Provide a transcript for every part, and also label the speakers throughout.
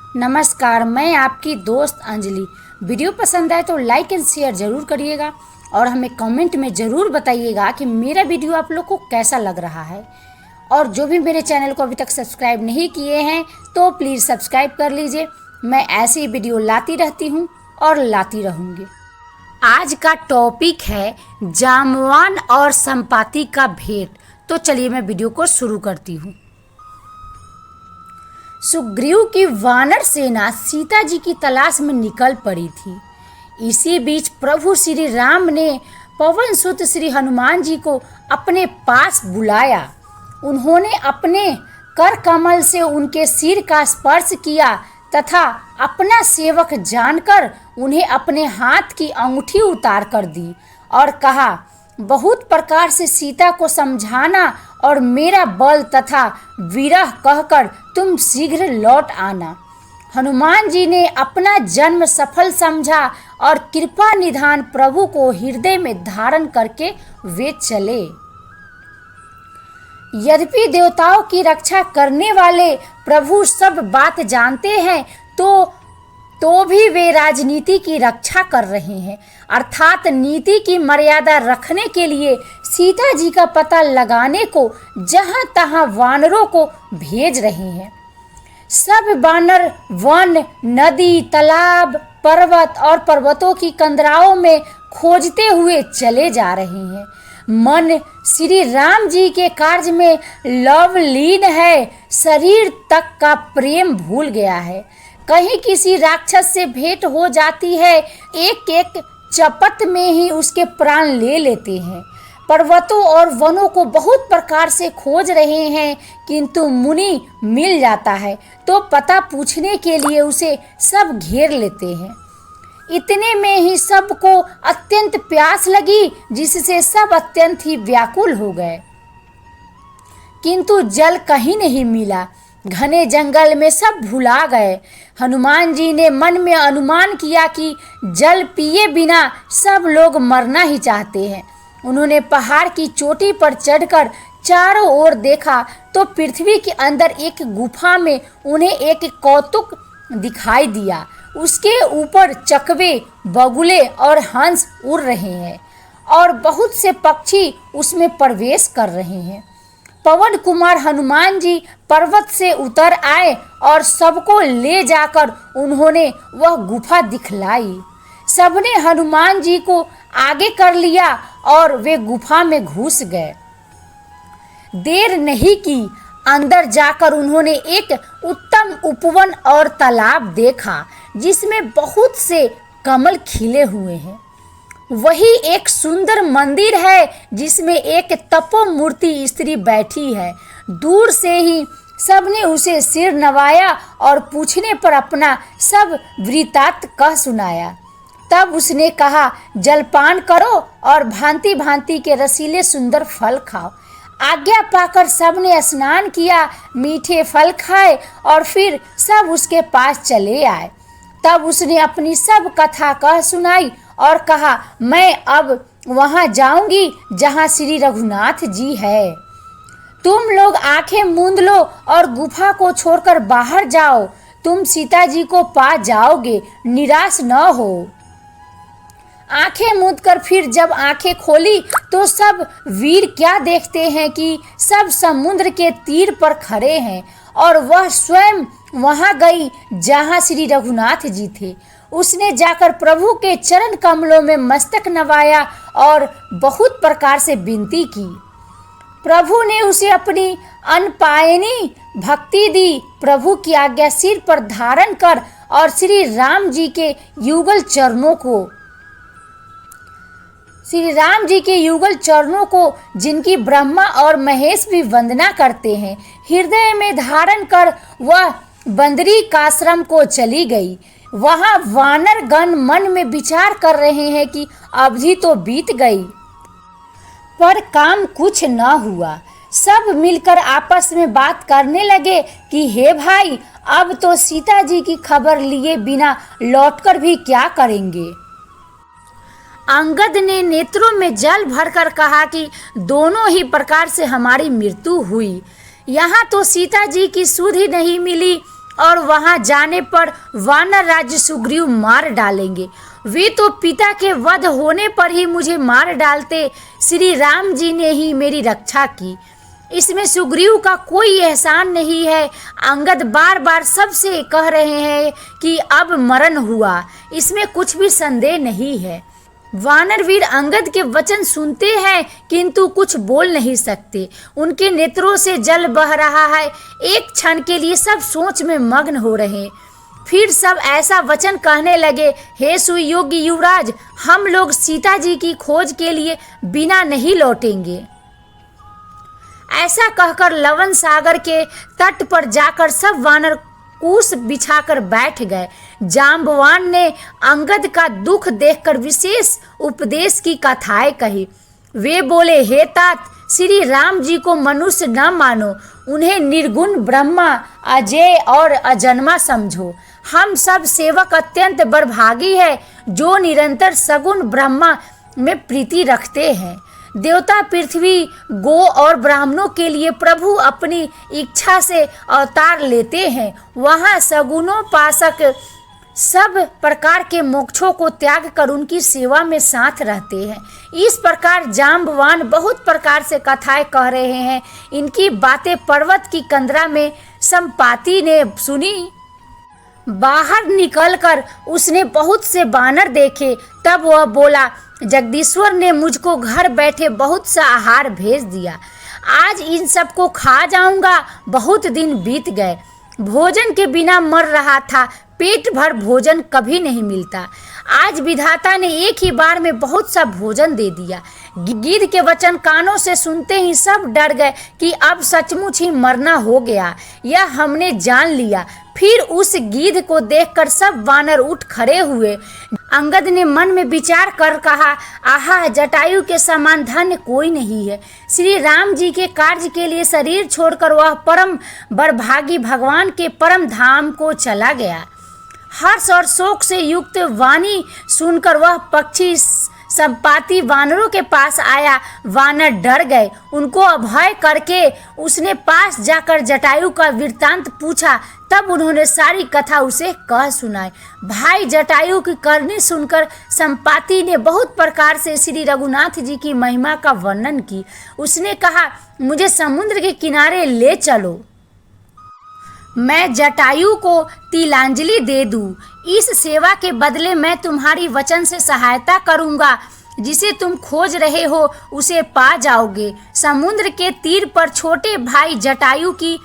Speaker 1: नमस्कार, मैं आपकी दोस्त अंजलि। वीडियो पसंद आए तो लाइक एंड शेयर ज़रूर करिएगा और हमें कमेंट में ज़रूर बताइएगा कि मेरा वीडियो आप लोग को कैसा लग रहा है। और जो भी मेरे चैनल को अभी तक सब्सक्राइब नहीं किए हैं तो प्लीज़ सब्सक्राइब कर लीजिए। मैं ऐसी ही वीडियो लाती रहती हूँ और लाती रहूँगी। आज का टॉपिक है जामवान और संपाति का भेंट। तो चलिए मैं वीडियो को शुरू करती हूँ। सुग्रीव की वानर सेना सीता जी की तलाश में निकल पड़ी थी। इसी बीच प्रभु श्री राम ने पवन सुत श्री हनुमान जी को अपने पास बुलाया। उन्होंने अपने कर कमल से उनके सिर का स्पर्श किया तथा अपना सेवक जानकर उन्हें अपने हाथ की अंगूठी उतार कर दी और कहा, बहुत प्रकार से सीता को समझाना और मेरा बल तथा विरह कहकर तुम शीघ्र लौट आना। हनुमान जी ने अपना जन्म सफल समझा और कृपा निधान प्रभु को हृदय में धारण करके वे चले। यद्यपि देवताओं की रक्षा करने वाले प्रभु सब बात जानते हैं तो भी वे राजनीति की रक्षा कर रहे हैं, अर्थात नीति की मर्यादा रखने के लिए सीता जी का पता लगाने को जहां तहां वानरों को भेज रहे हैं। सब वानर वन, नदी, तालाब, पर्वत और पर्वतों की कंदराओं में खोजते हुए चले जा रहे हैं। मन श्री राम जी के कार्य में लवलीन है, शरीर तक का प्रेम भूल गया है। कहीं किसी राक्षस से भेंट हो जाती है, एक एक चपत में ही उसके प्राण ले लेते हैं। पर्वतों और वनों को बहुत प्रकार से खोज रहे हैं, किंतु मुनि मिल जाता है तो पता पूछने के लिए उसे सब घेर लेते हैं। इतने में ही सबको अत्यंत प्यास लगी, जिससे सब अत्यंत ही व्याकुल हो गए, किंतु जल कहीं नहीं मिला। घने जंगल में सब भुला गए। हनुमान जी ने मन में अनुमान किया कि जल पिए बिना सब लोग मरना ही चाहते हैं। उन्होंने पहाड़ की चोटी पर चढ़कर चारों ओर देखा तो पृथ्वी के अंदर एक गुफा में उन्हें एक कौतुक दिखाई दिया। उसके ऊपर चकवे, बगुले और हंस उड़ रहे हैं और बहुत से पक्षी उसमें प्रवेश कर रहे हैं। पवन कुमार हनुमान जी पर्वत से उतर आए और सबको ले जाकर उन्होंने वह गुफा दिखलाई। सबने हनुमान जी को आगे कर लिया और वे गुफा में घुस गए। देर नहीं की, अंदर जाकर उन्होंने एक उत्तम उपवन और तालाब देखा जिसमें बहुत से कमल खिले हुए हैं। वही एक सुंदर मंदिर है जिसमें एक तपोमूर्ति स्त्री बैठी है। दूर से ही सबने उसे सिर नवाया और पूछने पर अपना सब वृत्तांत कह सुनाया। तब उसने कहा, जलपान करो और भांति भांति के रसीले सुंदर फल खाओ। आज्ञा पाकर सबने स्नान किया, मीठे फल खाए और फिर सब उसके पास चले आए। तब उसने अपनी सब कथा कह सुनाई और कहा, मैं अब वहां जाऊंगी जहां श्री रघुनाथ जी है। तुम लोग आंखें मूंद लो और गुफा को छोड़कर बाहर जाओ। तुम सीता जी को पा जाओगे, निराश न हो। आंखें मूंद कर फिर जब आंखें खोली तो सब वीर क्या देखते हैं कि सब समुद्र के तीर पर खड़े हैं और वह स्वयं वहां गई जहां श्री रघुनाथ जी थे। उसने जाकर प्रभु के चरण कमलों में मस्तक नवाया और बहुत प्रकार से विनती की। प्रभु ने उसे अपनी अनपायनी भक्ति दी। प्रभु की आज्ञा सिर पर धारण कर और श्री राम जी के युगल चरणों को जिनकी ब्रह्मा और महेश भी वंदना करते हैं, हृदय में धारण कर वह बंदरी काश्रम को चली गई। वहां वानर गण मन में विचार कर रहे हैं कि अवधि तो बीत गई, पर काम कुछ न हुआ। सब मिलकर आपस में बात करने लगे कि हे भाई, अब तो सीता जी की खबर लिए बिना लौटकर भी क्या करेंगे। अंगद ने नेत्रों में जल भरकर कहा कि दोनों ही प्रकार से हमारी मृत्यु हुई। यहाँ तो सीता जी की सुध ही नहीं मिली और वहां जाने पर वानर राज्य सुग्रीव मार डालेंगे। वे तो पिता के वध होने पर ही मुझे मार डालते, श्री राम जी ने ही मेरी रक्षा की। इसमें सुग्रीव का कोई एहसान नहीं है। अंगद बार बार सबसे कह रहे हैं कि अब मरण हुआ, इसमें कुछ भी संदेह नहीं है। वानर वीर अंगद के वचन सुनते हैं किंतु कुछ बोल नहीं सकते। उनके नेत्रों से जल बह रहा है। एक क्षण के लिए सब सोच में मग्न हो रहे। फिर सब ऐसा वचन कहने लगे, हे सुयोग्य युवराज, हम लोग सीता जी की खोज के लिए बिना नहीं लौटेंगे। ऐसा कहकर लवन सागर के तट पर जाकर सब वानर कूस बिछाकर बैठ गए। जाम्बवान ने अंगद का दुख देखकर विशेष उपदेश की कथाएं कही। वे बोले, हे तात, श्री राम जी को मनुष्य न मानो, उन्हें निर्गुण ब्रह्मा, अजय और अजन्मा समझो। हम सब सेवक अत्यंत बड़भागी है जो निरंतर सगुण ब्रह्मा में प्रीति रखते हैं। देवता, पृथ्वी, गो और ब्राह्मणों के लिए प्रभु अपनी इच्छा से अवतार लेते हैं। वहाँ सगुणोपासक सब प्रकार के मोक्षों को त्याग कर उनकी सेवा में साथ रहते हैं। इस प्रकार जाम्बवान बहुत प्रकार से कथाएं कह रहे हैं। इनकी बातें पर्वत की कंदरा में संपाति ने सुनी। बाहर निकलकर उसने बहुत से बानर देखे। तब वह बोला, जगदीश्वर ने मुझको घर बैठे बहुत सा आहार भेज दिया। आज इन सबको खा जाऊंगा। बहुत दिन बीत गए, भोजन के बिना मर रहा था। पेट भर भोजन कभी नहीं मिलता। आज विधाता ने एक ही बार में बहुत सा भोजन दे दिया। गिद्ध के वचन कानों से सुनते ही सब डर गए कि अब सचमुच ही मरना हो गया, यह हमने जान लिया। फिर उस गिद्ध को देखकर सब वानर उठ खड़े हुए। अंगद ने मन में विचार कर कहा, आहा, जटायु के समान धन्य कोई नहीं है। श्री राम जी के कार्य के लिए शरीर छोड़कर वह परम बड़भागी भगवान के परम धाम को चला गया। हर्ष और शोक से युक्त वाणी सुनकर वह पक्षी संपाति वानरों के पास आया। वानर डर गए। उनको अभय करके उसने पास जाकर जटायु का वृत्तांत पूछा। तब उन्होंने सारी कथा उसे कह सुनाई। भाई जटायु की करनी सुनकर संपाति ने बहुत प्रकार से श्री रघुनाथ जी की महिमा का वर्णन की। उसने कहा, मुझे समुद्र के किनारे ले चलो, मैं जटायु को तिलांजलि दे दूं। इस सेवा के बदले मैं तुम्हारी वचन से सहायता करूंगा। जिसे तुम खोज रहे हो उसे पा जाओगे। समुद्र के तीर पर छोटे भाई जटायु की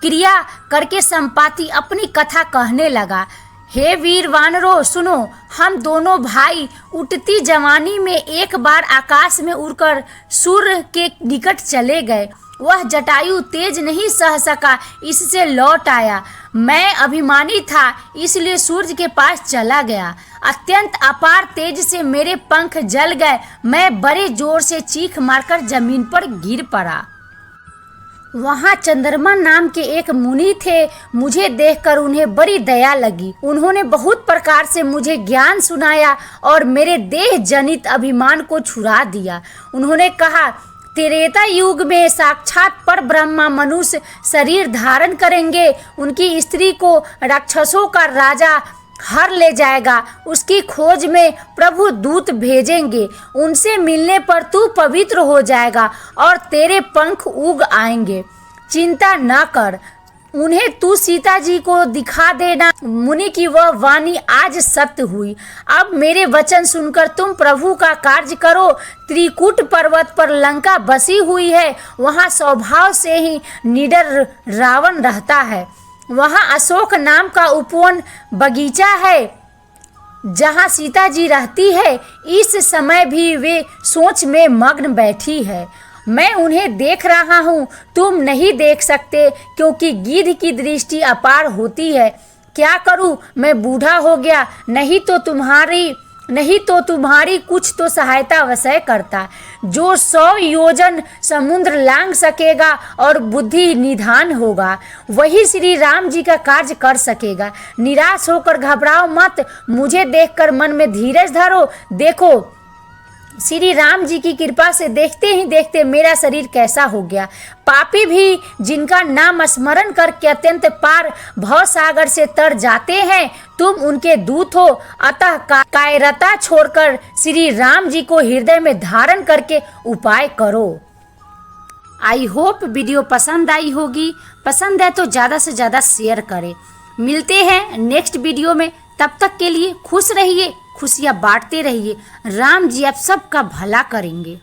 Speaker 1: क्रिया करके संपाति अपनी कथा कहने लगा। हे वीर वानरों, सुनो, हम दोनों भाई उठती जवानी में एक बार आकाश में उड़कर सूर्य के निकट चले गए। वह जटायु तेज नहीं सह सका, इससे लौट आया। मैं अभिमानी था इसलिए सूर्य के पास चला गया। अत्यंत अपार तेज से मेरे पंख जल गए। मैं बड़े जोर से चीख मारकर जमीन पर गिर पड़ा। वहाँ चंद्रमा नाम के एक मुनि थे। मुझे देखकर उन्हें बड़ी दया लगी। उन्होंने बहुत प्रकार से मुझे ज्ञान सुनाया और मेरे देह जनित अभिमान को छुड़ा दिया। उन्होंने कहा, त्रेता युग में साक्षात पर ब्रह्मा मनुष्य शरीर धारण करेंगे। उनकी स्त्री को राक्षसों का राजा हर ले जाएगा। उसकी खोज में प्रभु दूत भेजेंगे। उनसे मिलने पर तू पवित्र हो जाएगा और तेरे पंख उग आएंगे। चिंता न कर, उन्हें तू सीता जी को दिखा देना। मुनि की वह वाणी आज सत्य हुई। अब मेरे वचन सुनकर तुम प्रभु का कार्य करो। त्रिकूट पर्वत पर लंका बसी हुई है। वहाँ स्वभाव से ही निडर रावण रहता है। वहाँ अशोक नाम का उपवन बगीचा है जहाँ सीता जी रहती है। इस समय भी वे सोच में मग्न बैठी है। मैं उन्हें देख रहा हूँ, तुम नहीं देख सकते क्योंकि गिद्ध की दृष्टि अपार होती है। क्या करूँ, मैं बूढ़ा हो गया। नहीं तो तुम्हारी कुछ तो सहायता अवश्य करता। जो 100 योजन समुद्र लांघ सकेगा और बुद्धि निधान होगा, वही श्री राम जी का कार्य कर सकेगा। निराश होकर घबराओ मत। मुझे देखकर मन में धीरज धरो। देखो, श्री राम जी की कृपा से देखते ही देखते मेरा शरीर कैसा हो गया। पापी भी जिनका नाम स्मरण करके अत्यंत पार भव सागर से तर जाते हैं, तुम उनके दूत हो। अतः कायरता छोड़कर श्री राम जी को हृदय में धारण करके उपाय करो। आई होप वीडियो पसंद आई होगी। पसंद है तो ज़्यादा से ज़्यादा शेयर करें। मिलते हैं नेक्स्ट वीडियो में, तब तक के लिए खुश रहिए, खुशियाँ बांटते रहिए। राम जी आप सबका भला करेंगे।